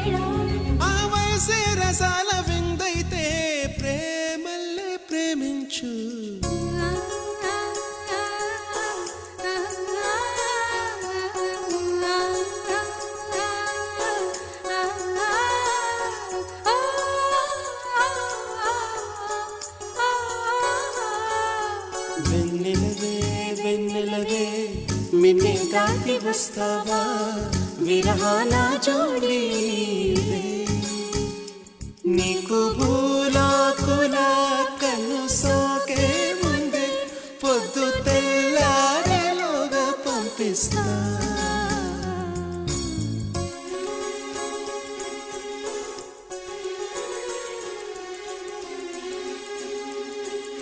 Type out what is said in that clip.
వేళ ఆ వయసే రసాల విందైతే ప్రేమల్లే ప్రేమించు వెన్నెలవే వెన్నెలవే మిన్నే దాటి వస్తావా విరహాల జోడీ నీకు భూలాకులా